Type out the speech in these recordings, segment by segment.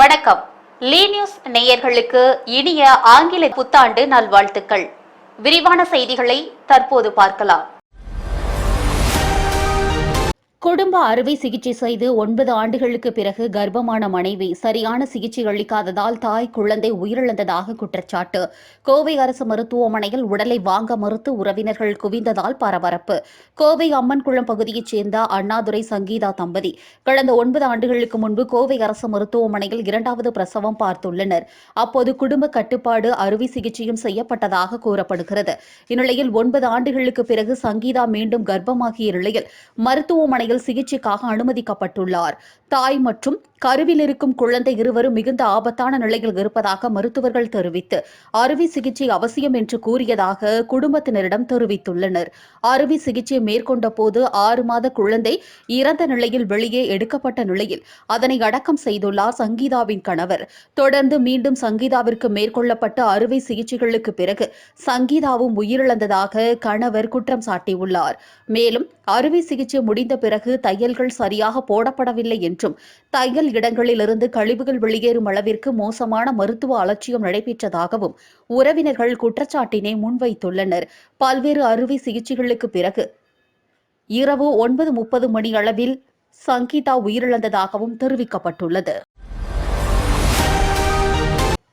வணக்கம். லீ நியூஸ் நேயர்களுக்கு இனிய ஆங்கில புத்தாண்டு நல்வாழ்த்துக்கள். விரிவான செய்திகளை தற்போது பார்க்கலாம். குடும்ப அறுவை சிகிச்சை செய்து 9 ஆண்டுகளுக்கு பிறகு கர்ப்பமான மனைவி சரியான சிகிச்சை அளிக்காததால் தாய் குழந்தை உயிரிழந்ததாக குற்றச்சாட்டு. கோவை அரசு மருத்துவமனையில் உடலை வாங்க மறுத்து உறவினர்கள் குவிந்ததால் பரபரப்பு. கோவை அம்மன்குளம் பகுதியைச் சேர்ந்த அண்ணாதுரை சங்கீதா தம்பதி கடந்த 9 ஆண்டுகளுக்கு முன்பு கோவை அரசு மருத்துவமனையில் 2வது பிரசவம் பார்த்துள்ளனர். அப்போது குடும்ப கட்டுப்பாடு அறுவை சிகிச்சையும் செய்யப்பட்டதாக கூறப்படுகிறது. இந்நிலையில் 9 ஆண்டுகளுக்கு பிறகு சங்கீதா மீண்டும் கர்ப்பமாகிய நிலையில் மருத்துவமனை சிகிச்சைக்காக அனுமதிக்கப்பட்டுள்ளார். தாய் மற்றும் கருவில் இருக்கும் குழந்தை இருவரும் மிகுந்த ஆபத்தான நிலையில் இருப்பதாக மருத்துவர்கள் தெரிவித்து அறுவை சிகிச்சை அவசியம் என்று கூறியதாக குடும்பத்தினரிடம் தெரிவித்துள்ளனர். அறுவை சிகிச்சை மேற்கொண்ட போது 6 மாத குழந்தை இறந்த நிலையில் வெளியே எடுக்கப்பட்ட நிலையில் அதனை அடக்கம் செய்துள்ளார் சங்கீதாவின் கணவர். தொடர்ந்து மீண்டும் சங்கீதாவிற்கு மேற்கொள்ளப்பட்ட அறுவை சிகிச்சைகளுக்கு பிறகு சங்கீதாவும் உயிரிழந்ததாக கணவர் குற்றம் சாட்டியுள்ளார். மேலும் அறுவை சிகிச்சை முடிந்த பிறகு தையல்கள் சரியாக போடப்படவில்லை என்றும் தையல் இடங்களிலிருந்து கழிவுகள் வெளியேறும் அளவிற்கு மோசமான மருத்துவ அலட்சியம் நடைபெற்றதாகவும் உறவினர்கள் குற்றச்சாட்டினை முன்வைத்துள்ளனர். பல்வேறு அறுவை சிகிச்சைகளுக்கு பிறகு இரவு 9:30 மணி அளவில் சங்கீதா உயிரிழந்ததாகவும் தெரிவிக்கப்பட்டுள்ளது.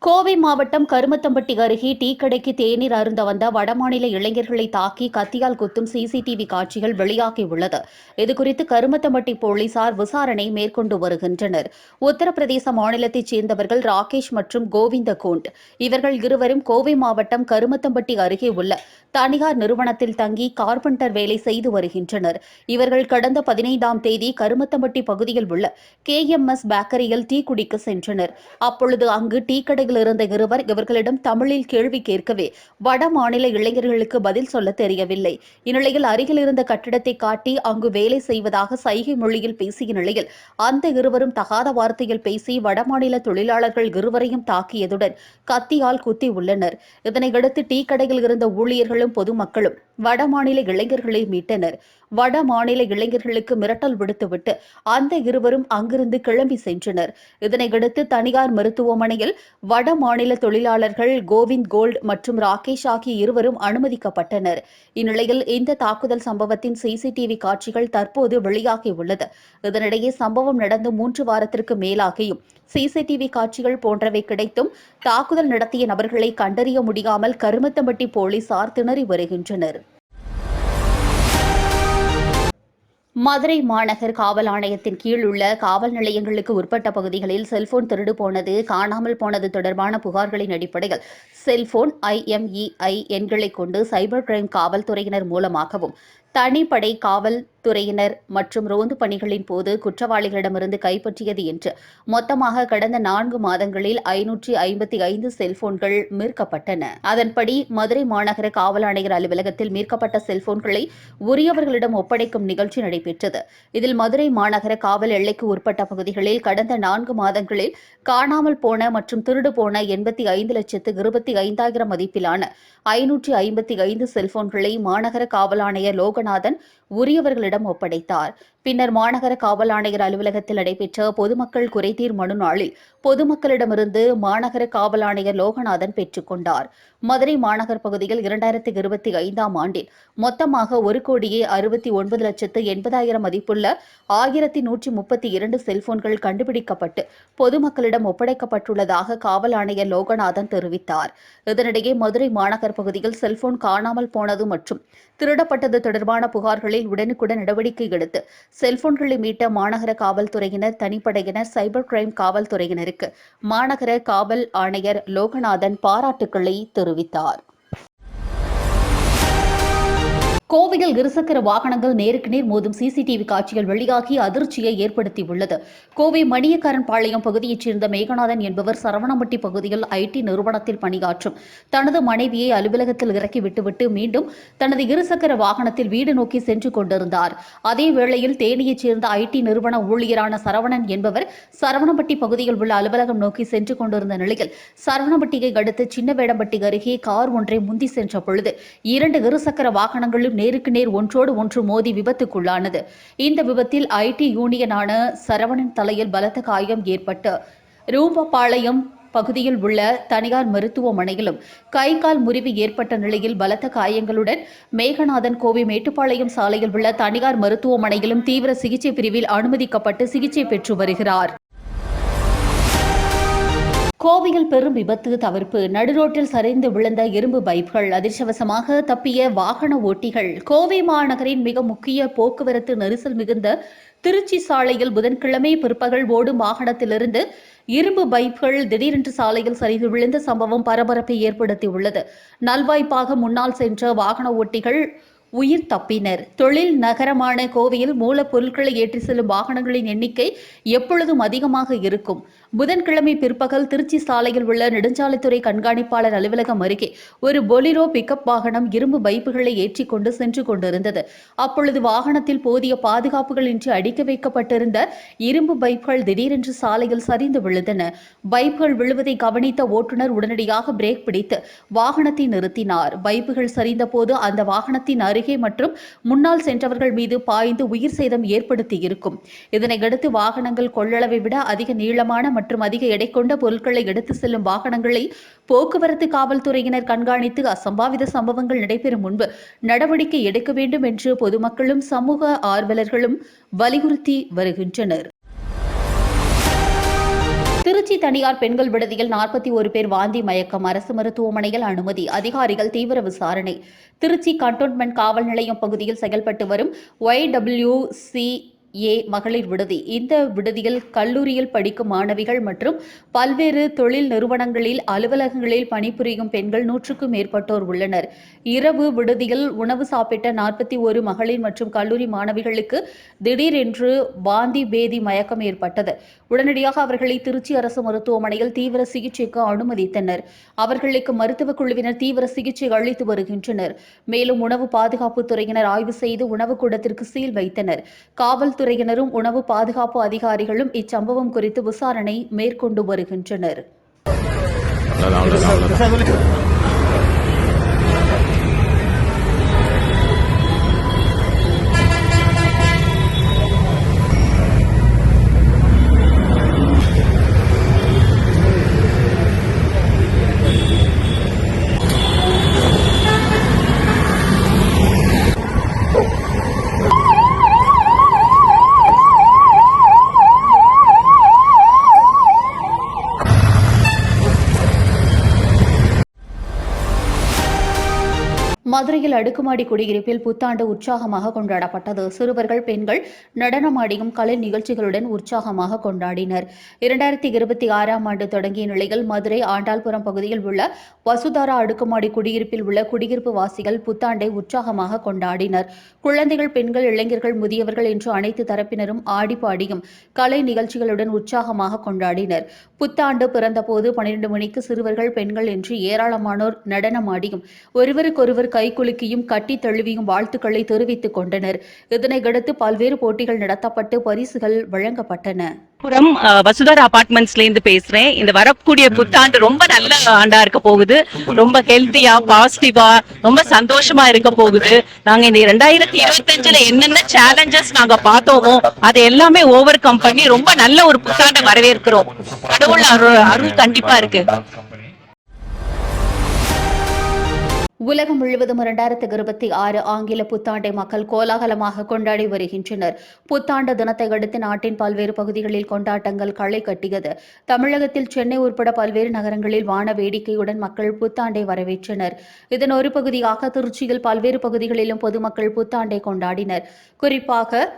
கோவை மாவட்டம் கருமத்தம்பட்டி அருகே டீ கடைக்கு தேநீர் அருந்த வந்த வடமாநில இளைஞர்களை தாக்கி கத்தியால் குத்தும் சிசிடிவி காட்சிகள் வெளியாகியுள்ளது. இதுகுறித்து கருமத்தம்பட்டி போலீசார் விசாரணை மேற்கொண்டு வருகின்றனர். உத்தரப்பிரதேச மாநிலத்தைச் சேர்ந்தவர்கள் ராகேஷ் மற்றும் கோவிந்த கோண்ட். இவர்கள் இருவரும் கோவை மாவட்டம் கருமத்தம்பட்டி அருகே உள்ள தனியார் நிறுவனத்தில் தங்கி கார்பெண்டர் வேலை செய்து வருகின்றனர். இவர்கள் கடந்த 15ஆம் தேதி கருமத்தம்பட்டி பகுதியில் உள்ள KMS பேக்கரியில் டீ குடிக்க சென்றனர். அப்பொழுது அங்கு டீ கடையில் இருந்த இருவர் இவர்களிடம் தமிழில் கேள்வி கேட்கவே வட மாநில இளைஞர்களுக்கு பதில் சொல்ல தெரியவில்லை. இந்நிலையில் அருகில் இருந்த கட்டிடத்தை காட்டி அங்கு வேலை செய்வதாக சைகை மொழியில் பேசிய நிலையில் அந்த இருவரும் தகாத வார்த்தையில் பேசி வடமாநில தொழிலாளர்கள் இருவரையும் தாக்கியதுடன் கத்தியால் குத்தி உள்ளனர். இதனையடுத்து டீ கடையில் இருந்த ஊழியர்களும் பொதுமக்களும் வடமாநில இளைஞர்களை மீட்டனர். வட மாநில இளைஞர்களுக்கு மிரட்டல் விடுத்துவிட்டு அந்த இருவரும் அங்கிருந்து கிளம்பி சென்றனர். இதனையடுத்து தனியார் மருத்துவமனையில் வட மாநில தொழிலாளர்கள் கோவிந்த் கோல்ட் மற்றும் ராகேஷ் ஆகிய இருவரும் அனுமதிக்கப்பட்டனர். இந்நிலையில் இந்த தாக்குதல் சம்பவத்தின் சிசிடிவி காட்சிகள் தற்போது வெளியாகியுள்ளது. இதனிடையே சம்பவம் நடந்து 3 வாரத்திற்கு மேலாகியும் சிசிடிவி காட்சிகள் போன்றவை கிடைத்தும் தாக்குதல் நடத்திய நபர்களை கண்டறிய முடியாமல் கருமத்தம்பட்டி போலீசார் திணறி வருகின்றனர். மதுரை மாநகர் காவல் ஆணையத்தின் கீழ் உள்ள காவல் நிலையங்களுக்கு உட்பட்ட பகுதிகளில் செல்போன் திருடு போனது, காணாமல் போனது தொடர்பான புகார்களின் அடிப்படையில் செல்போன் IMEI எண்களை கொண்டு சைபர் கிரைம் காவல்துறையினர் மூலமாகவும் தனிப்படை காவல்துறையினர் மற்றும் ரோந்து பணிகளின் போது குற்றவாளிகளிடமிருந்து கைப்பற்றியது என்று மொத்தமாக கடந்த 4 மாதங்களில் 555 செல்போன்கள் மீட்கப்பட்டன. அதன்படி மதுரை மாநகர காவல் ஆணையர் அலுவலகத்தில் மீட்கப்பட்ட செல்போன்களை உரியவர்களிடம் ஒப்படைக்கும் நிகழ்ச்சி நடைபெற்றது. இதில் மதுரை மாநகர காவல் எல்லைக்கு உட்பட்ட பகுதிகளில் கடந்த 4 மாதங்களில் காணாமல் போன மற்றும் திருடு போன 85,25,000 மதிப்பிலான 555 செல்போன்களை மாநகர காவல் ஆணையர் லோகநாதன் உரியவர்களிடம் ஒப்படைத்தார். பின்னர் மாநகர காவல் ஆணையர் அலுவலகத்தில் நடைபெற்ற பொதுமக்கள் குறைதீர் மனு நாளில் பொதுமக்களிடமிருந்து மாநகர காவல் ஆணையர் லோகநாதன் பெற்றுக் கொண்டார். மதுரை மாநகர் பகுதியில் 2025ஆம் ஆண்டில் மொத்தமாக 1,69,80,000 மதிப்புள்ள 1,132 செல்போன்கள் கண்டுபிடிக்கப்பட்டு பொதுமக்களிடம் ஒப்படைக்கப்பட்டுள்ளதாக காவல் ஆணையர் லோகநாதன் தெரிவித்தார். இதனிடையே மதுரை மாநகர் பகுதியில் செல்போன் காணாமல் போனது மற்றும் திருடப்பட்டது தொடர்பான புகார்களில் உடனுக்குடன் நடவடிக்கை எடுத்து செல்போன்களை மீட்ட மாநகர காவல்துறையினர், தனிப்படையினர், சைபர் கிரைம் காவல்துறையினருக்கு மாநகர காவல் ஆணையர் லோகநாதன் பாராட்டுக்களை தெரிவித்தார். கோவையில் இருசக்கர வாகனங்கள் நேருக்கு நேர் மோதும் சிசிடிவி காட்சிகள் வெளியாகி அதிர்ச்சியை ஏற்படுத்தியுள்ளது. கோவை மணியக்காரன்பாளையம் பகுதியைச் சேர்ந்த மேகநாதன் என்பவர் சரவணம்பட்டி பகுதியில் IT நிறுவனத்தில் பணியாற்றும் தனது மனைவியை அலுவலகத்தில் இறக்கி விட்டுவிட்டு மீண்டும் தனது இருசக்கர வாகனத்தில் வீடு நோக்கி சென்று கொண்டிருந்தார். அதே வேளையில் தேனியைச் சேர்ந்த IT நிறுவன ஊழியரான சரவணன் என்பவர் சரவணம்பட்டி பகுதியில் உள்ள அலுவலகம் நோக்கி சென்று கொண்டிருந்த நிலையில் சரவணம்பட்டியை அடுத்து சின்னவேடம்பட்டி அருகே கார் ஒன்றை முந்தி சென்ற பொழுது 2 இருசக்கர வாகனங்களும் நேருக்கு நேர் ஒன்றோடு ஒன்று மோதி விபத்துக்குள்ளானது. இந்த விபத்தில் IT யூனியனான சரவணன் தலையில் பலத்த காயம் ஏற்பட்டு ரூபபாளையம் பகுதியில் உள்ள தனியார் மருத்துவமனையிலும் கை கால் முறிவு ஏற்பட்ட நிலையில் பலத்த காயங்களுடன் மேகநாதன் கோவை மேட்டுப்பாளையம் சாலையில் உள்ள தனியார் மருத்துவமனையிலும் தீவிர சிகிச்சை பிரிவில் அனுமதிக்கப்பட்டு சிகிச்சை பெற்று வருகிறார். கோவையில் பெரும் விபத்து தவிர்ப்பு. நடுரோட்டில் சரிந்து விழுந்த இரும்பு பைப்கள், அதிர்ஷ்டவசமாக தப்பிய வாகன ஓட்டிகள். கோவை மாநகரின் மிக முக்கிய போக்குவரத்து நெரிசல் மிகுந்த திருச்சி சாலையில் புதன்கிழமை பிற்பகல் ஓடும் வாகனத்திலிருந்து இரும்பு பைப்கள் திடீரென்று சாலையில் சரிந்து விழுந்த சம்பவம் பரபரப்பை ஏற்படுத்தியுள்ளது. நல்வாய்ப்பாக முன்னால் சென்ற வாகன ஓட்டிகள் உயிர் தப்பினர். தொழில் நகரமான கோவையில் மூலப்பொருட்களை ஏற்றி செல்லும் வாகனங்களின் எண்ணிக்கை எப்பொழுதும் அதிகமாக இருக்கும். புதன்கிழமை பிற்பகல் திருச்சி சாலையில் உள்ள நெடுஞ்சாலைத்துறை கண்காணிப்பாளர் அலுவலகம் அருகே ஒரு பொலிரோ பிக்கப் வாகனம் இரும்பு பைப்புகளை ஏற்றிக் கொண்டு சென்று கொண்டிருந்தது. அப்பொழுது வாகனத்தில் போதிய பாதுகாப்புகள் இன்றி அடிக்க வைக்கப்பட்டிருந்த இரும்பு பைப்புகள் திடீரென்று சாலையில் சரிந்து விழுந்தன. பைப்புகள் விழுவதை கவனித்த ஓட்டுநர் உடனடியாக பிரேக் பிடித்து வாகனத்தை நிறுத்தினார். பைப்புகள் சரிந்த போது அந்த வாகனத்தின் அருகே மற்றும் முன்னால் சென்றவர்கள் மீது பாய்ந்து உயிர் சேதம் ஏற்படுத்தியிருக்கும். இதனையடுத்து வாகனங்கள் கொள்ளளவை விட அதிக நீளமான மற்றும் அதிக எடை கொண்ட பொருட்களை எடுத்து செல்லும் வாகனங்களை போக்குவரத்து காவல்துறையினர் கண்காணித்து அசம்பாவித சம்பவங்கள் நடைபெறும் முன்பு நடவடிக்கை எடுக்க வேண்டும் என்று பொதுமக்களும் சமூக ஆர்வலர்களும் வலியுறுத்தி வருகின்றனர். திருச்சி தனியார் பெண்கள் விடுதியில் 41 பேர் வாந்தி மயக்கம். அரசு மருத்துவமனையில் அனுமதி. அதிகாரிகள் தீவிர விசாரணை. திருச்சி கண்டோன்மென்ட் காவல் நிலையம் பகுதியில் செயல்பட்டு வரும் YWCA மகளிர் விடுதி. இந்த விடுதியில் கல்லூரியில் படிக்கும் மாணவிகள் மற்றும் பல்வேறு தொழில் நிறுவனங்களில் அலுவலகங்களில் பணிபுரியும் பெண்கள் 100க்கும் மேற்பட்டோர் உள்ளனர். இரவு விடுதியில் உணவு சாப்பிட்ட 41 மகளிர் மற்றும் கல்லூரி மாணவிகளுக்கு திடீரென்று வாந்தி பேதி மயக்கம் ஏற்பட்டது. உடனடியாக அவர்களை திருச்சி அரசு மருத்துவமனையில் தீவிர சிகிச்சைக்கு அனுமதித்தனர். அவர்களுக்கு மருத்துவக் குழுவினர் தீவிர சிகிச்சை அளித்து வருகின்றனர். மேலும் உணவு பாதுகாப்பு துறையினர் ஆய்வு செய்து உணவு கூடத்திற்கு சீல் வைத்தனர். காவல்துறையினரும் உணவு பாதுகாப்பு அதிகாரிகளும் இச்சம்பவம் குறித்து விசாரணை மேற்கொண்டு வருகின்றனர். மதுரையில் அடுக்குமாடி குடியிருப்பில் புத்தாண்டு உற்சாகமாக கொண்டாடப்பட்டது. சிறுவர்கள், பெண்கள் நடனமாடியும் கலை நிகழ்ச்சிகளுடன் உற்சாகமாக கொண்டாடினர். 2026ஆம் ஆண்டு தொடங்கிய நிலையில் மதுரை ஆண்டாள்புரம் பகுதியில் உள்ள வசுதாரா அடுக்குமாடி குடியிருப்பில் உள்ள குடியிருப்பு வாசிகள் புத்தாண்டை உற்சாகமாக கொண்டாடினர். குழந்தைகள், பெண்கள், இளைஞர்கள், முதியவர்கள் என்று அனைத்து தரப்பினரும் ஆடிப்பாடியும் கலை நிகழ்ச்சிகளுடன் உற்சாகமாக கொண்டாடினர். புத்தாண்டு பிறந்தபோது 12 மணிக்கு சிறுவர்கள், பெண்கள் என்று ஏராளமானோர் நடனமாடியும் ஒருவருக்கொருவர் கைகுலுக்கியும் கட்டி தழுவியும் வாழ்த்துக்களை தெரிவித்துக் கொண்டனர். இதனையடுத்து பல்வேறு போட்டிகள் நடத்தப்பட்டு பரிசுகள் வழங்கப்பட்டன. வசுதாரா அபார்ட்மெண்ட்ஸ்ல இருந்து பேசுறேன். இந்த வரக்கூடிய புத்தாண்டு ரொம்ப நல்ல ஆண்டா இருக்க போகுது. ரொம்ப ஹெல்த்தியா, பாசிட்டிவா, ரொம்ப சந்தோஷமா இருக்க போகுது. நாங்க இந்த 2025ல என்னென்ன சேலஞ்சஸ் நாங்க பார்த்தோமோ அதை எல்லாமே ஓவர் கம் பண்ணி ரொம்ப நல்ல ஒரு புத்தாண்டை வரவேற்கிறோம். கடவுள் அருள் கண்டிப்பா இருக்கு. உலகம் முழுவதும் 2026 ஆங்கில புத்தாண்டை மக்கள் கோலாகலமாக கொண்டாடி வருகின்றனர். புத்தாண்டு தினத்தை அடுத்து நாட்டின் பல்வேறு பகுதிகளில் கொண்டாட்டங்கள் களை கட்டியது. தமிழகத்தில் சென்னை உட்பட பல்வேறு நகரங்களில் வான வேடிக்கையுடன் மக்கள் புத்தாண்டை வரவேற்றனர். இதன் ஒரு பகுதியாக திருச்சியில் பல்வேறு பகுதிகளிலும் பொதுமக்கள் புத்தாண்டை கொண்டாடினர். குறிப்பாக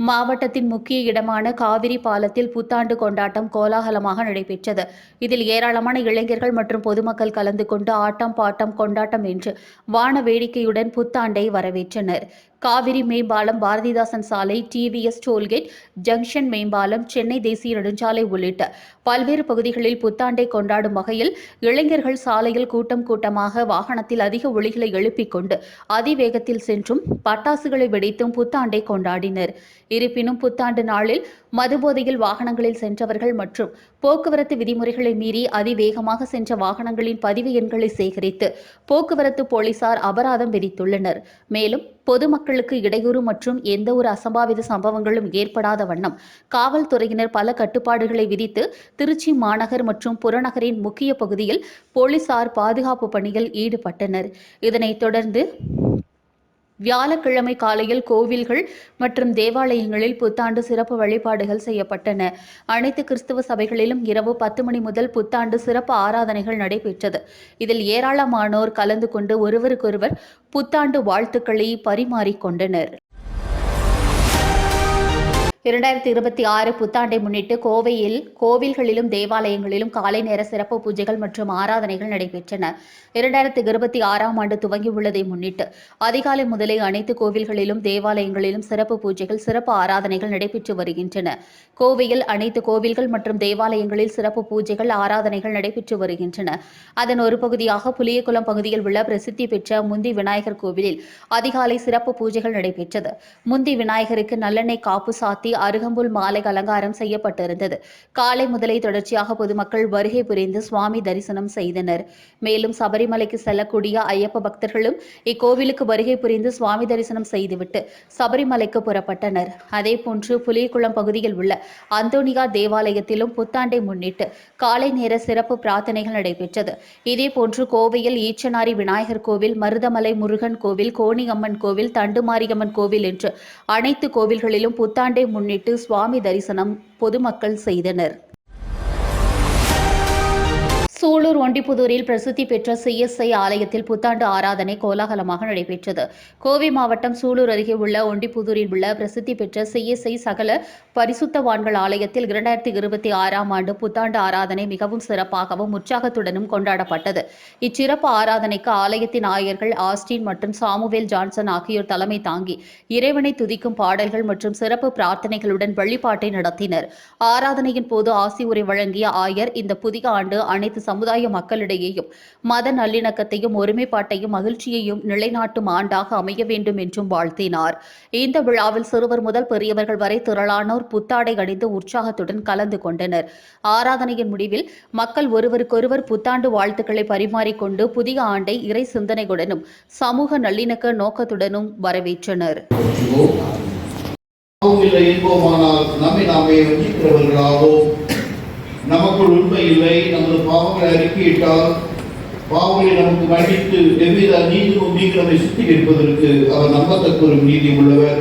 மாவட்டத்தின் முக்கிய இடமான காவிரி பாலத்தில் புத்தாண்டு கொண்டாட்டம் கோலாகலமாக நடைபெற்றது. இதில் ஏராளமான இளைஞர்கள் மற்றும் பொதுமக்கள் கலந்து கொண்டு ஆட்டம், பாட்டம், கொண்டாட்டம் என்று வான வேடிக்கையுடன் புத்தாண்டை வரவேற்றனர். காவிரி மேம்பாலம், பாரதிதாசன் சாலை, டிவிஎஸ் டோல்கேட், ஜங்ஷன் மேம்பாலம், சென்னை தேசிய நெடுஞ்சாலை உள்ளிட்ட பல்வேறு பகுதிகளில் புத்தாண்டை கொண்டாடும் வகையில் இளைஞர்கள் சாலையில் கூட்டம் கூட்டமாக வாகனத்தில் அதிக ஒலிகளை எழுப்பிக் கொண்டு அதிவேகத்தில் சென்றும் பட்டாசுகளை வெடித்தும் புத்தாண்டை கொண்டாடினர். இருப்பினும் புத்தாண்டு நாளில் மதுபோதையில் வாகனங்களில் சென்றவர்கள் மற்றும் போக்குவரத்து விதிமுறைகளை மீறி அதிவேகமாக சென்ற வாகனங்களின் பதிவு எண்களை சேகரித்து போக்குவரத்து போலீசார் அபராதம் விதித்துள்ளனர். மேலும் பொதுமக்களுக்கு இடையூறு மற்றும் எந்தவொரு அசம்பாவித சம்பவங்களும் ஏற்படாத வண்ணம் காவல்துறையினர் பல கட்டுப்பாடுகளை விதித்து திருச்சி மாநகர் மற்றும் புறநகரின் முக்கிய பகுதியில் போலீசார் பாதுகாப்பு பணியில் ஈடுபட்டனர். இதனைத் தொடர்ந்து வியாழக்கிழமை காலையில் கோவில்கள் மற்றும் தேவாலயங்களில் புத்தாண்டு சிறப்பு வழிபாடுகள் செய்யப்பட்டன. அனைத்து கிறிஸ்தவ சபைகளிலும் இரவு 10 மணி முதல் புத்தாண்டு சிறப்பு ஆராதனைகள் நடைபெற்றது. இதில் ஏராளமானோர் கலந்து கொண்டு ஒருவருக்கொருவர் புத்தாண்டு வாழ்த்துக்களை பரிமாறிக்கொண்டனர். 2026 புத்தாண்டை முன்னிட்டு கோவையில் கோவில்களிலும் தேவாலயங்களிலும் காலை நேர சிறப்பு பூஜைகள் மற்றும் ஆராதனைகள் நடைபெற்றன. 2026ஆம் ஆண்டு துவங்கியுள்ளதை முன்னிட்டு அதிகாலை முதலே அனைத்து கோவில்களிலும் தேவாலயங்களிலும் சிறப்பு பூஜைகள், சிறப்பு ஆராதனைகள் நடைபெற்று வருகின்றன. கோவையில் அனைத்து கோவில்கள் மற்றும் தேவாலயங்களில் சிறப்பு பூஜைகள், ஆராதனைகள் நடைபெற்று வருகின்றன. அதன் ஒரு பகுதியாக புளியகுளம் பகுதியில் உள்ள பிரசித்தி பெற்ற முந்தி விநாயகர் கோவிலில் அதிகாலை சிறப்பு பூஜைகள் நடைபெற்றது. முந்தி விநாயகருக்கு நல்லெண்ணெய் காப்பு சாத்தி அருகம்புல் மாலை அலங்காரம் செய்யப்பட்டிருந்தது. காலை முதலே தொடர்ச்சியாக பொதுமக்கள் வருகை புரிந்து சுவாமி தரிசனம் செய்தனர். மேலும் சபரிமலைக்கு செல்லக்கூடிய ஐயப்ப பக்தர்களும் இக்கோவிலுக்கு வருகை புரிந்து சுவாமி தரிசனம் செய்துவிட்டு சபரிமலைக்கு புறப்பட்டனர். அதேபோன்று புலியகுளம் பகுதியில் உள்ள அந்தோனியார் தேவாலயத்திலும் புத்தாண்டை முன்னிட்டு காலை நேர சிறப்பு பிரார்த்தனைகள் நடைபெற்றது. இதேபோன்று கோவையில் ஈச்சனாரி விநாயகர் கோவில், மருதமலை முருகன் கோவில், கோணியம்மன் கோவில், தண்டுமாரியம்மன் கோவில் என்று அனைத்து கோவில்களிலும் புத்தாண்டை முன்னிட்டு சுவாமி தரிசனம் பொதுமக்கள் செய்தனர். சூலூர் ஒண்டிப்புதூரில் பிரசித்தி பெற்ற CSI ஆலயத்தில் புத்தாண்டு ஆராதனை கோலாகலமாக நடைபெற்றது. கோவை மாவட்டம் சூலூர் அருகே உள்ள ஒண்டிப்புதூரில் உள்ள பிரசித்தி பெற்ற CSI சகல பரிசுத்தவான்கள் ஆலயத்தில் 2026ஆம் ஆண்டு புத்தாண்டு ஆராதனை மிகவும் சிறப்பாகவும் உற்சாகத்துடனும் கொண்டாடப்பட்டது. இச்சிறப்பு ஆராதனைக்கு ஆலயத்தின் ஆயர்கள் ஆஸ்டின் மற்றும் சாமுவேல் ஜான்சன் ஆகியோர் தலைமை தாங்கி இறைவனை துதிக்கும் பாடல்கள் மற்றும் சிறப்பு பிரார்த்தனைகளுடன் வழிபாட்டை நடத்தினர். ஆராதனையின் போது ஆசி உரை வழங்கிய ஆயர் இந்த புதிய ஆண்டு அனைத்து சமுதாய மக்களிடையேயும் மத நல்லிணக்கத்தையும் ஒருமைப்பாட்டையும் மகிழ்ச்சியையும் நிலைநாட்டும் ஆண்டாக அமைய வேண்டும் என்றும் வாழ்த்தினார். இந்த விழாவில் சிறுவர் முதல் பெரியவர்கள் வரை திரளானோர் புத்தாடை அணிந்து உற்சாகத்துடன் கலந்து கொண்டனர். ஆராதனையின் முடிவில் மக்கள் ஒருவருக்கொருவர் புத்தாண்டு வாழ்த்துக்களை பரிமாறிக்கொண்டு புதிய ஆண்டை இறை சிந்தனையுடனும் சமூக நல்லிணக்க நோக்கத்துடனும் வரவேற்றனர். நமக்குள் உண்மை இல்லை, நமது பாவங்களை அறிக்கையிட்டால் பாவங்களை நமக்கு மன்னித்து எவ்வித நீதியும் நம்மை சுத்திகரிப்பதற்கு அவர் நம்பத்தக்க ஒரு நீதி உள்ளவர்.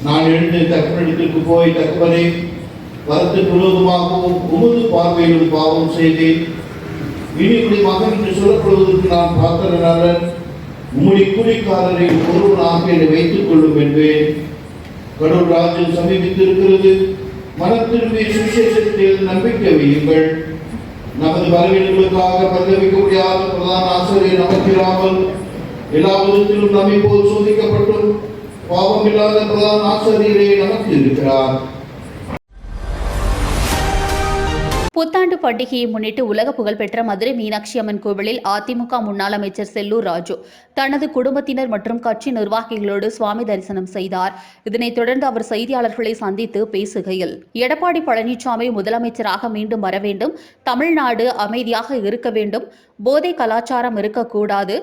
நான் எழுந்து தகப்பனிடத்திற்கு போய், தகப்பனை வரத்துக்கு விரோதமாகவும் உமது பார்வையிலும் பாவம் செய்தேன், இனி இப்படி மகன் என்று சொல்லப்படுவதற்கு நான் பாத்திரனாளன், உம்முடைய கூலிக்காரரை ஒருவனாக என்னை வைத்துக் கொள்ளும் என்பேன். கடவுள் ராஜ்யம் சமீபித்திருக்கிறது, மனத்திற்கு சுவிசேஷத்தில் நம்பிக்கை வையுங்கள். நமது வரவேற்புகளுக்காக பரிதவிக்க முடியாத பிரதான ஆசிரியர் நமக்கிராமல் எல்லா விதத்திலும் நம்மை போல் சோதிக்கப்பட்டும் பாவம் இல்லாத பிரதான ஆசிரியரே நமக்கு இருக்கிறார். புத்தாண்டு பண்டிகையை முன்னிட்டு உலக புகழ்பெற்ற மதுரை மீனாட்சி அம்மன் கோவிலில் அதிமுக முன்னாள் அமைச்சர் செல்லூர் ராஜு தனது குடும்பத்தினர் மற்றும் கட்சி நிர்வாகிகளோடு சுவாமி தரிசனம் செய்தார். இதனைத் தொடர்ந்து அவர் செய்தியாளர்களை சந்தித்து பேசுகையில், எடப்பாடி பழனிசாமி முதலமைச்சராக மீண்டும் வர வேண்டும், தமிழ்நாடு அமைதியாக இருக்க வேண்டும், போதை கலாச்சாரம் இருக்கக்கூடாது,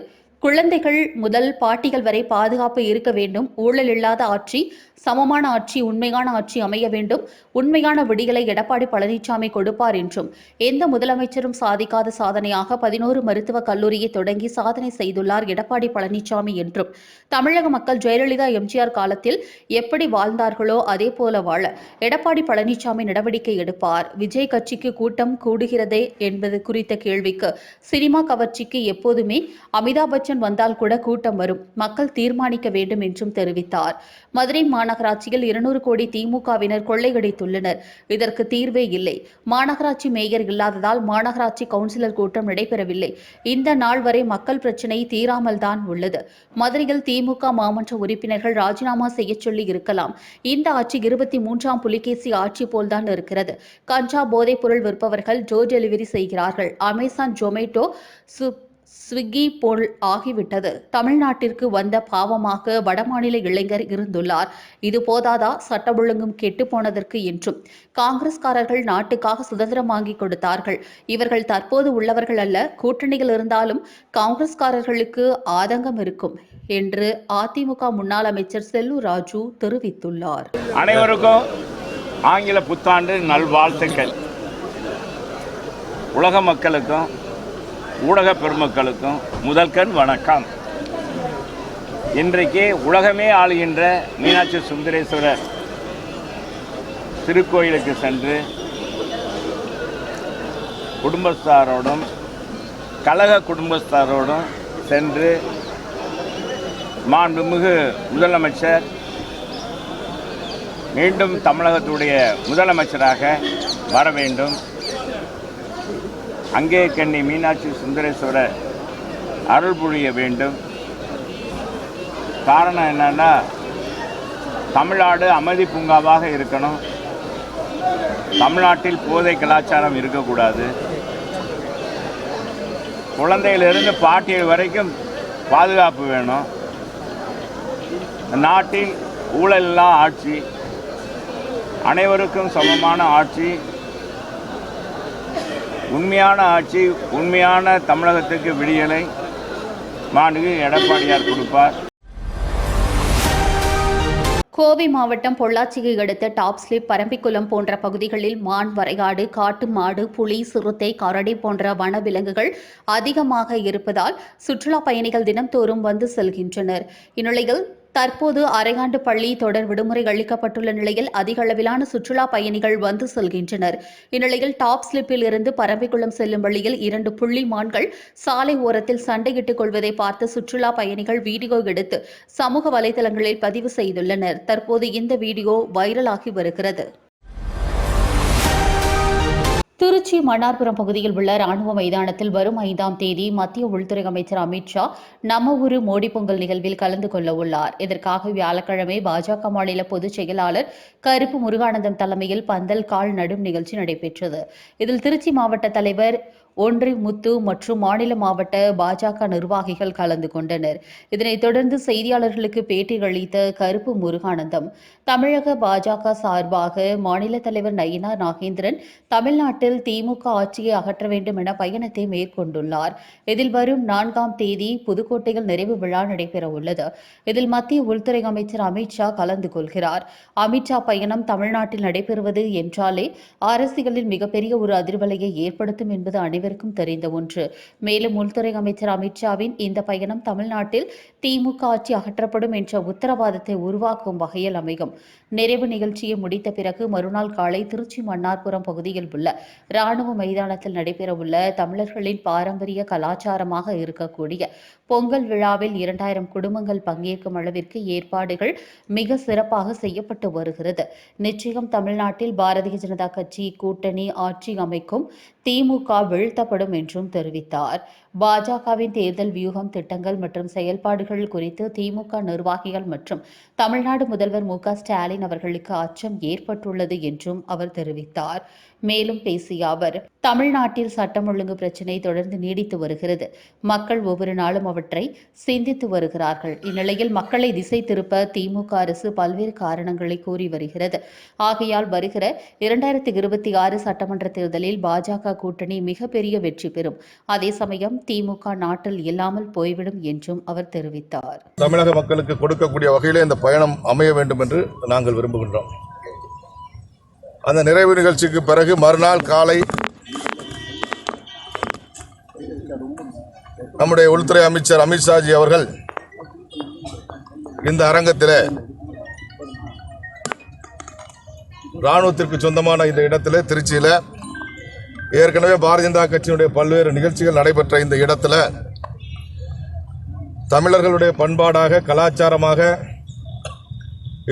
குழந்தைகள் முதல் பாட்டிகள் வரை பாதுகாப்பு இருக்க வேண்டும், ஊழல் இல்லாத ஆட்சி, சமமான ஆட்சி, உண்மையான ஆட்சி அமைய வேண்டும், உண்மையான விடிகளை எடப்பாடி பழனிசாமி கொடுப்பார் என்றும், எந்த முதலமைச்சரும் சாதிக்காத சாதனையாக 11 மருத்துவக் கல்லூரியை தொடங்கி சாதனை செய்துள்ளார் எடப்பாடி பழனிசாமி என்றும், தமிழக மக்கள் ஜெயலலிதா எம்ஜிஆர் காலத்தில் எப்படி வாழ்ந்தார்களோ அதே போல வாழ எடப்பாடி பழனிசாமி நடவடிக்கை எடுப்பார். விஜய் கட்சிக்கு கூட்டம் கூடுகிறதே என்பது குறித்த கேள்விக்கு, சினிமா கவர்ச்சிக்கு எப்போதுமே அமிதாப் பச்சன் வந்தால் கூட கூட்டம் வரும், மக்கள் தீர்மானிக்க வேண்டும் என்றும் தெரிவித்தார். மதுரை மாநகராட்சியில் 200 கோடி திமுகவினர் கொள்ளையடித்துள்ளனர். இதற்கு தீர்வே இல்லை. மாநகராட்சி மேயர் இல்லாததால் மாநகராட்சி கவுன்சிலர் கூட்டம் நடைபெறவில்லை. இந்த நாள் வரை மக்கள் பிரச்சினை தீராமல் தான் உள்ளது. மதுரையில் திமுக மாமன்ற உறுப்பினர்கள் ராஜினாமா செய்ய சொல்லி இருக்கலாம். இந்த ஆட்சி 23ஆம் புலிகேசி ஆட்சி போல்தான் இருக்கிறது. கஞ்சா போதைப் பொருள் விற்பவர்கள் டோர் டெலிவரி செய்கிறார்கள். அமேசான், ஜொமேட்டோ, ஸ்விக்கி போல் ஆகிவிட்டது. தமிழ்நாட்டிற்கு வந்த பாவமாக வடமாநில இளைஞர் இருந்துள்ளார். இது போதாதா சட்டம் ஒழுங்கும் கெட்டுப்போனதற்கு என்றும் காங்கிரஸ்காரர்கள் நாட்டுக்காக சுதந்திரம் வாங்கி கொடுத்தார்கள். இவர்கள் தற்போது உள்ளவர்கள் அல்ல. கூட்டணியில் இருந்தாலும் காங்கிரஸ்காரர்களுக்கு ஆதங்கம் இருக்கும் என்று அதிமுக முன்னாள் அமைச்சர் செல்லூர் ராஜு தெரிவித்துள்ளார். அனைவருக்கும் ஆங்கில புத்தாண்டு நல்வாழ்த்துக்கள். உலக மக்களுக்கும் ஊடக பெருமக்களுக்கும் முதல்கண் வணக்கம். இன்றைக்கு உலகமே ஆளுகின்ற மீனாட்சி சுந்தரேஸ்வரர் திருக்கோயிலுக்கு சென்று குடும்பஸ்தாரோடும் கழக குடும்பஸ்தாரோடும் சென்று மாண்புமிகு முதலமைச்சர் மீண்டும் தமிழகத்துடைய முதலமைச்சராக வர வேண்டும், அங்கே கண்ணி மீனாட்சி சுந்தரேஸ்வரர் அருள் புரிய வேண்டும். காரணம் என்னன்னா, தமிழ்நாடு அமைதி பூங்காவாக இருக்கணும், தமிழ்நாட்டில் போதை கலாச்சாரம் இருக்கக்கூடாது, குழந்தையிலிருந்து பாட்டியல் வரைக்கும் பாதுகாப்பு வேணும், நாட்டில் ஊழலில்லா ஆட்சி, அனைவருக்கும் சமமான ஆட்சி, உண்மையான ஆட்சி, உண்மையான தமிழகத்துக்கு விடியலை மாண்புமிகு எடப்பாடியார் கொடுப்பார். கோவை மாவட்டம் பொள்ளாச்சியை அடுத்த டாப் ஸ்லிப், பரம்பிக்குளம் போன்ற பகுதிகளில் மான், வரையாடு, காட்டு மாடு, புலி, சிறுத்தை, கரடி போன்ற வனவிலங்குகள் அதிகமாக இருப்பதால் சுற்றுலா பயணிகள் தினம்தோறும் வந்து செல்கின்றனர். இந்நிலையில் தற்போது அரையாண்டு பள்ளி தொடர் விடுமுறை அளிக்கப்பட்டுள்ள நிலையில் அதிக அளவிலான சுற்றுலா பயணிகள் வந்து செல்கின்றனர். இந்நிலையில் டாப் ஸ்லிப்பில் இருந்து பரம்பிக்குளம் செல்லும் வழியில் 2 புள்ளி மான்கள் சாலை ஓரத்தில் சண்டையிட்டுக் கொள்வதை பார்த்து சுற்றுலா பயணிகள் வீடியோ எடுத்து சமூக வலைதளங்களில் பதிவு செய்துள்ளனர். தற்போது இந்த வீடியோ வைரலாகி வருகிறது. திருச்சி மன்னார்புரம் பகுதியில் உள்ள ராணுவ மைதானத்தில் வரும் 5ஆம் தேதி மத்திய உள்துறை அமைச்சர் அமித் ஷா நம்ம ஊரு மோடி பொங்கல் நிகழ்வில் கலந்து கொள்ள உள்ளார். இதற்காக வியாழக்கிழமை பாஜக மாநில பொதுச் செயலாளர் கருப்பு முருகானந்தம் தலைமையில் பந்தல் கால் நடும் நிகழ்ச்சி நடைபெற்றது. இதில் திருச்சி மாவட்ட தலைவர் ஒன்றை முத்து மற்றும் மாநில மாவட்ட பாஜக நிர்வாகிகள் கலந்து கொண்டனர். இதனைத் தொடர்ந்து செய்தியாளர்களுக்கு பேட்டி அளித்த கருப்பு முருகானந்தம், தமிழக பாஜக சார்பாக மாநில தலைவர் நயினார் நாகேந்திரன் தமிழ்நாட்டில் திமுக ஆட்சியை அகற்ற வேண்டும் என பயணத்தை மேற்கொண்டுள்ளார். இதில் வரும் 4ஆம் தேதி புதுக்கோட்டையில் நிறைவு விழா நடைபெறவுள்ளது. இதில் மத்திய உள்துறை அமைச்சர் அமித் ஷா கலந்து கொள்கிறார். அமித் ஷா பயணம் தமிழ்நாட்டில் நடைபெறுவது என்றாலே அரசியலில் மிகப்பெரிய ஒரு அதிர்வலையை ஏற்படுத்தும் என்பது அனைவருக்கும் தெரிந்த ஒன்று. மேலும் உள்துறை அமைச்சர் அமித் ஷாவின் இந்த பயணம் தமிழ்நாட்டில் திமுக ஆட்சி அகற்றப்படும் என்ற உத்தரவாதத்தை உருவாக்கும் வகையில் அமையும். நிறைவு நிகழ்ச்சியை முடித்த பிறகு மறுநாள் காலை திருச்சி மன்னார்புரம் பகுதியில் உள்ள ராணுவ மைதானத்தில் நடைபெறவுள்ள தமிழர்களின் பாரம்பரிய கலாச்சாரமாக இருக்கக்கூடிய பொங்கல் விழாவில் 2000 குடும்பங்கள் பங்கேற்கும் அளவிற்கு ஏற்பாடுகள் மிக சிறப்பாக செய்யப்பட்டு வருகிறது. நிச்சயம் தமிழ்நாட்டில் பாரதிய ஜனதா கட்சி கூட்டணி ஆட்சி அமைக்கும், திமுக வீழ்த்தப்படும் என்றும் தெரிவித்தார். பாஜகவின் தேர்தல் வியூகம், திட்டங்கள் மற்றும் செயல்பாடுகள் குறித்து திமுக நிர்வாகிகள் மற்றும் தமிழ்நாடு முதல்வர் மு க ஸ்டாலின் அவர்களுக்கு அச்சம் ஏற்பட்டுள்ளது என்றும் அவர் தெரிவித்தார். மேலும் பேசிய அவர், தமிழ்நாட்டில் சட்டம் ஒழுங்கு பிரச்சினை தொடர்ந்து நீடித்து வருகிறது. மக்கள் ஒவ்வொரு நாளும் அவற்றை சிந்தித்து வருகிறார்கள். இந்நிலையில் மக்களை திசை திருப்ப திமுக அரசு பல்வேறு காரணங்களை கூறி வருகிறது. ஆகையால் வருகிற 2026 சட்டமன்ற தேர்தலில் பாஜக கூட்டணி மிகப்பெரிய வெற்றி பெறும். அதே சமயம் திமுக நாட்டில் இல்லாமல் போய்விடும் என்றும் அவர் தெரிவித்தார். தமிழக மக்களுக்கு கொடுக்கக்கூடிய வகையில் இந்த பயணம் அமைய வேண்டும் என்று நாங்கள் விரும்புகின்றோம். அந்த நிறைவு நிகழ்ச்சிக்கு பிறகு மறுநாள் காலை நம்முடைய உள்துறை அமைச்சர் அமித்ஷாஜி அவர்கள் இந்த அரங்கத்தில் ராணுவத்திற்கு சொந்தமான இந்த இடத்துல திருச்சியில் ஏற்கனவே பாரதிய ஜனதா கட்சியினுடைய பல்வேறு நிகழ்ச்சிகள் நடைபெற்ற இந்த இடத்துல தமிழர்களுடைய பண்பாடாக கலாச்சாரமாக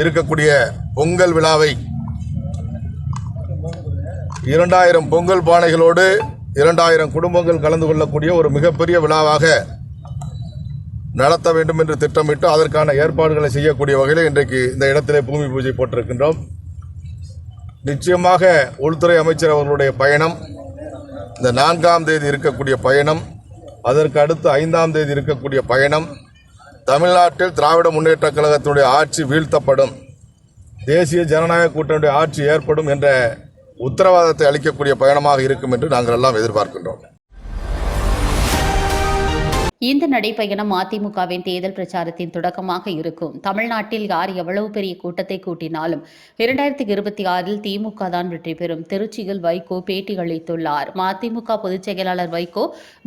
இருக்கக்கூடிய பொங்கல் விழாவை 2000 பொங்கல் பானைகளோடு 2000 குடும்பங்கள் கலந்து கொள்ளக்கூடிய ஒரு மிகப்பெரிய விழாவாக நடத்த வேண்டும் என்று திட்டமிட்டு அதற்கான ஏற்பாடுகளை செய்யக்கூடிய வகையில் இன்றைக்கு இந்த இடத்திலே பூமி பூஜை போட்டிருக்கின்றோம். நிச்சயமாக உள்துறை அமைச்சர் அவர்களுடைய பயணம், இந்த 4ஆம் தேதி இருக்கக்கூடிய பயணம் அதற்கு அடுத்து 5ஆம் தேதி இருக்கக்கூடிய பயணம் தமிழ்நாட்டில் திராவிட முன்னேற்றக் கழகத்தினுடைய ஆட்சி வீழ்த்தப்படும், தேசிய ஜனநாயக கூட்டணியுடைய ஆட்சி ஏற்படும் என்ற உத்தரவாதத்தை அளிக்கக்கூடிய பயணமாக இருக்கும் என்று நாங்கள் எல்லாம் எதிர்பார்க்கின்றோம். இந்த நடைப்பயணம் அதிமுகவின் தேர்தல் பிரச்சாரத்தின் தொடக்கமாக இருக்கும். தமிழ்நாட்டில் யார் எவ்வளவு பெரிய கூட்டத்தை கூட்டினாலும் 2026 திமுக தான் வெற்றி பெறும். திருச்சியில் வைகோ பேட்டி அளித்துள்ளார். மதிமுக பொதுச் செயலாளர் வைகோ,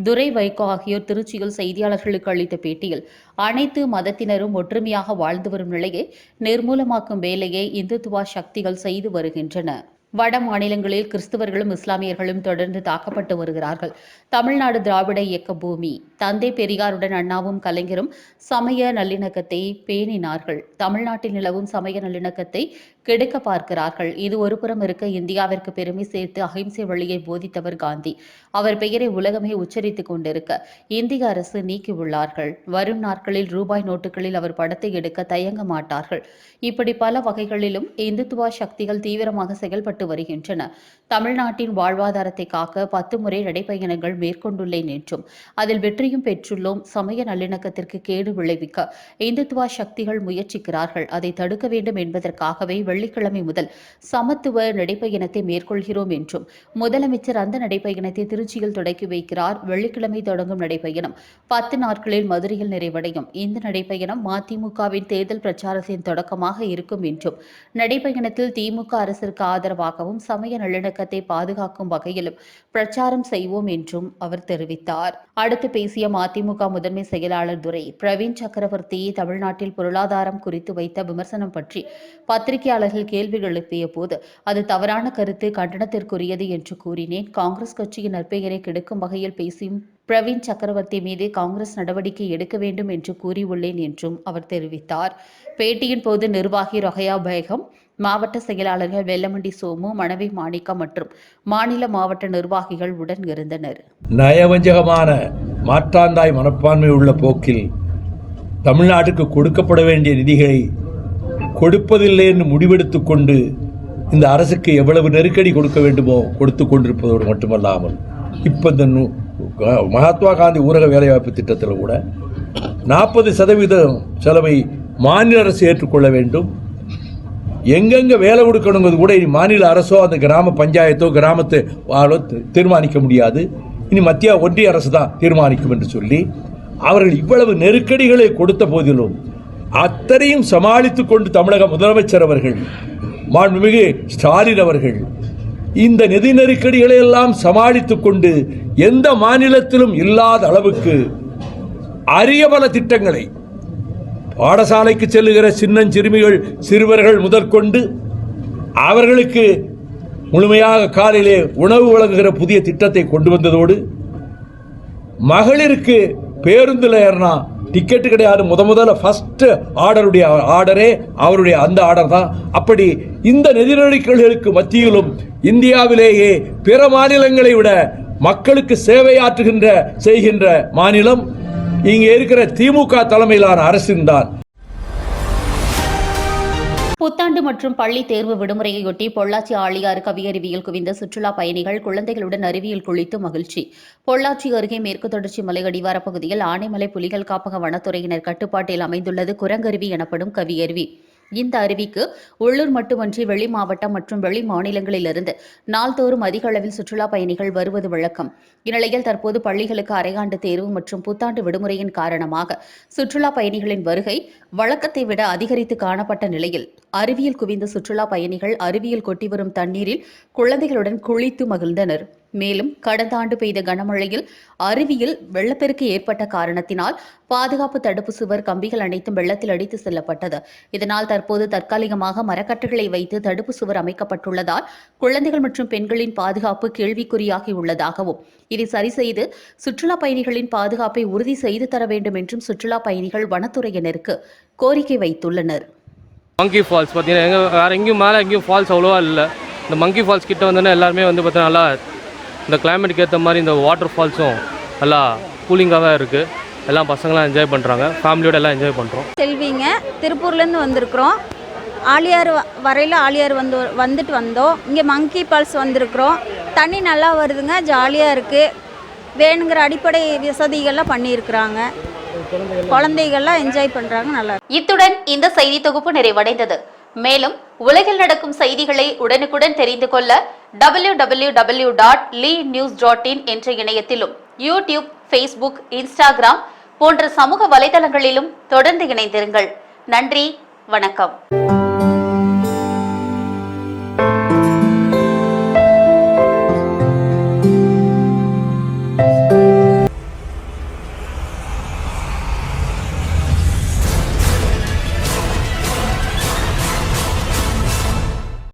துரை வைகோ ஆகியோர் திருச்சியில் செய்தியாளர்களுக்கு அளித்த பேட்டியில் அனைத்து மதத்தினரும் ஒற்றுமையாக வாழ்ந்து வரும் நிலையை நிர்மூலமாக்கும் வேலையை இந்துத்துவ சக்திகள் செய்து வருகின்றன. வட மாநிலங்களில் கிறிஸ்தவர்களும் இஸ்லாமியர்களும் தொடர்ந்து தாக்கப்பட்டு வருகிறார்கள். தமிழ்நாடு திராவிட இயக்க பூமி. தந்தை பெரியாருடன் அண்ணாவும் கலைஞரும் சமய நல்லிணக்கத்தை பேணினார்கள். தமிழ்நாட்டில் நிலவும் சமய நல்லிணக்கத்தை கெடுக்க பார்க்கிறார்கள். இது ஒருபுறம் இருக்க, இந்தியாவிற்கு பெருமை சேர்த்து அகிம்சை வழியை போதித்தவர் காந்தி. அவர் பெயரை உலகமே உச்சரித்துக் கொண்டிருக்க இந்திய அரசு நீக்கியுள்ளார்கள். வரும் நாட்களில் ரூபாய் நோட்டுகளில் அவர் படத்தை எடுக்க தயங்க மாட்டார்கள். இப்படி பல வகைகளிலும் இந்துத்துவ சக்திகள் தீவிரமாக செயல்பட்டு வருகின்றன. தமிழ்நாட்டின் வாழ்வாதாரத்தை காக்க 10 முறை நடைபயணங்கள் மேற்கொண்டுள்ளேன் என்றும் அதில் வெற்றியும் பெற்றுள்ளோம். சமய நல்லிணக்கத்திற்கு கேடு விளைவிக்க இந்துத்துவ சக்திகள் முயற்சிக்கிறார்கள். அதை தடுக்க வேண்டும் என்பதற்காகவே வெள்ளிக்கிழமை முதல் சமத்துவ நடைபயணத்தை மேற்கொள்கிறோம் என்றும் முதலமைச்சர் அந்த நடைபயணத்தை திருச்சியில் தொடக்கி வைக்கிறார். வெள்ளிக்கிழமை தொடங்கும் நடைபயணம் 10 நாட்களில் மதுரையில் நிறைவடையும். இந்த நடைபயணம் மதிமுகவின் தேர்தல் பிரச்சாரத்தின் தொடக்கமாக இருக்கும் என்றும் நடைபயணத்தில் திமுக அரசிற்கு ஆதரவாகவும் சமய நல்லிணக்கத்தை பாதுகாக்கும் வகையிலும் பிரச்சாரம் செய்வோம் என்றும் அவர் தெரிவித்தார். அடுத்து பேசிய மதிமுக முதன்மை செயலாளர் துரை, பிரவீன் சக்கரவர்த்தி தமிழ்நாட்டில் பொருளாதாரம் குறித்து வைத்த விமர்சனம் பற்றி பத்திரிகையாளர்கள் கேள்வி எழுப்பிய போது அது தவறான கருத்து, கண்டனத்திற்குரியது என்று கூறினேன். காங்கிரஸ் கட்சியின் நற்பெயரை கெடுக்கும் வகையில் பேசியும் பிரவீன் சக்கரவர்த்தி மீது காங்கிரஸ் நடவடிக்கை எடுக்க வேண்டும் என்று கூறியுள்ளேன் என்றும் அவர் தெரிவித்தார். பேட்டியின் போது நிர்வாகி ரொஹையா பேகம், மாவட்ட செயலாளர்கள் வெல்லமண்டி சோமு, மணவை மாணிக்கம் மற்றும் மாநில மாவட்ட நிர்வாகிகள் உடன் இருந்தனர். நயவஞ்சகமான மாற்றாந்தாய் மனப்பான்மை உள்ள போக்கில் தமிழ்நாட்டுக்கு கொடுக்கப்பட வேண்டிய நிதிகளை கொடுப்பதில்லை என்று முடிவெடுத்துக் கொண்டு இந்த அரசுக்கு எவ்வளவு நெருக்கடி கொடுக்க வேண்டுமோ கொடுத்து கொண்டிருப்பதோடு மட்டுமல்லாமல் இப்போ இந்த மகாத்மா காந்தி ஊரக வேலைவாய்ப்பு திட்டத்தில் கூட 40% செலவை மாநில அரசு ஏற்றுக்கொள்ள வேண்டும். எங்கெங்க வேலை கொடுக்கணுங்கிறது கூட இனி மாநில அரசோ அந்த கிராம பஞ்சாயத்தோ கிராமத்தை ஆளோ தீர்மானிக்க முடியாது, இனி மத்திய ஒன்றிய அரசு தான் தீர்மானிக்கும் என்று சொல்லி அவர்கள் இவ்வளவு நெருக்கடிகளை கொடுத்த போதிலும் அத்தனையும் சமாளித்துக் கொண்டு தமிழக முதலமைச்சர் அவர்கள், மாண்புமிகு ஸ்டாலின் அவர்கள் இந்த நிதி நெருக்கடிகளை எல்லாம் சமாளித்துக் கொண்டு எந்த மாநிலத்திலும் இல்லாத அளவுக்கு அரிய பல திட்டங்களை பாடசாலைக்கு செல்லுகிற சின்னஞ்சிறுமிகள் சிறுவர்கள் முதற்கொண்டு அவர்களுக்கு முழுமையாக காலையிலே உணவு வழங்குகிற புதிய திட்டத்தை கொண்டு வந்ததோடு மகளிருக்கு பேருந்தில் ஏறினா டிக்கெட்டு கிடையாது, முதல்ல ஃபர்ஸ்ட் ஆர்டரே அவருடைய அந்த ஆர்டர் தான். அப்படி இந்த நிதி நெருக்கடிகளுக்கு மத்தியிலும் இந்தியாவிலேயே பிற மாநிலங்களை விட மக்களுக்கு சேவையாற்றுகின்ற செய்கின்ற மாநிலம் இங்கே இருக்கிற திமுக தலைமையிலான அரசின் தான். புத்தாண்டு மற்றும் பள்ளி தேர்வு விடுமுறையொட்டி பொள்ளாச்சி ஆழியாறு கவியருவியில் குவிந்த சுற்றுலா பயணிகள் குழந்தைகளுடன் அருவியில் குளித்து மகிழ்ச்சி. பொள்ளாச்சி அருகே மேற்கு தொடர்ச்சி மலை அடிவார பகுதியில் ஆனைமலை புலிகள் காப்பக வனத்துறையினர் கட்டுப்பாட்டில் அமைந்துள்ளது குரங்கருவி எனப்படும் கவியருவி. இந்த அருவிக்கு உள்ளூர் மட்டுமன்றி வெளி மாவட்டம் மற்றும் வெளி மாநிலங்களிலிருந்து நாள்தோறும் அதிக அளவில் சுற்றுலா பயணிகள் வருவது வழக்கம். இந்நிலையில் தற்போது பள்ளிகளுக்கு அரையாண்டு தேர்வு மற்றும் புத்தாண்டு விடுமுறையின் காரணமாக சுற்றுலா பயணிகளின் வருகை வழக்கத்தை விட அதிகரித்து காணப்பட்ட நிலையில் அருவியில் குவிந்த சுற்றுலா பயணிகள் அருவியில் கொட்டி வரும் தண்ணீரில் குழந்தைகளுடன் குளித்து மகிழ்ந்தனர். மேலும் கடந்த ஆண்டு பெய்த கனமழையில் அருவியில் வெள்ளப்பெருக்கு ஏற்பட்ட காரணத்தினால் பாதுகாப்பு தடுப்பு சுவர் கம்பிகள் அனைத்தும் வெள்ளத்தில் அடித்து செல்லப்பட்டது. இதனால் தற்போது தற்காலிகமாக மரக்கட்டுகளை வைத்து தடுப்பு சுவர் அமைக்கப்பட்டுள்ளதால் குழந்தைகள் மற்றும் பெண்களின் பாதுகாப்பு கேள்விக்குறியாகி உள்ளதாகவும் இதை சரி செய்து சுற்றுலா பயணிகளின் பாதுகாப்பை உறுதி செய்து தர வேண்டும் என்றும் சுற்றுலா பயணிகள் வனத்துறையினருக்கு கோரிக்கை வைத்துள்ளனர். மங்கி ஃபால்ஸ் பார்த்தீங்கன்னா வேறு எங்கேயும் மேலே எங்கேயும் ஃபால்ஸ் அவ்வளோவா இல்லை. இந்த மங்கி ஃபால்ஸ் கிட்ட வந்தோன்னா எல்லாருமே வந்து பார்த்தீங்கன்னா நல்லா இந்த கிளைமேட்டுக்கு ஏற்ற மாதிரி இந்த வாட்டர் ஃபால்ஸும் நல்லா கூலிங்காக தான் இருக்குது. எல்லாம் பசங்களாம் என்ஜாய் பண்ணுறாங்க, ஃபேமிலியோட எல்லாம் என்ஜாய் பண்ணுறோம். செல்விங்க, திருப்பூர்லேருந்து வந்திருக்கிறோம். ஆழியாறு வரையில் ஆழியாறு வந்துட்டு வந்தோம். இங்கே மங்கி ஃபால்ஸ் வந்திருக்கிறோம். தண்ணி நல்லா வருதுங்க, ஜாலியாக இருக்குது. வேணுங்கிற அடிப்படை வசதிகள்லாம் பண்ணியிருக்கிறாங்க. குழந்தைகள்லாம் என்ஜாய் பண்ணுறாங்க. நல்லா இருக்கு. இத்துடன் இந்த செய்தி தொகுப்பு நிறைவடைந்தது. மேலும் உலகில் நடக்கும் செய்திகளை உடனுக்குடன் தெரிந்து கொள்ள www.lenews.in என்ற இணையத்திலும் யூடியூப், ஃபேஸ்புக், இன்ஸ்டாகிராம் போன்ற சமூக வலைதளங்களிலும் தொடர்ந்து இணைந்திருங்கள். நன்றி, வணக்கம்.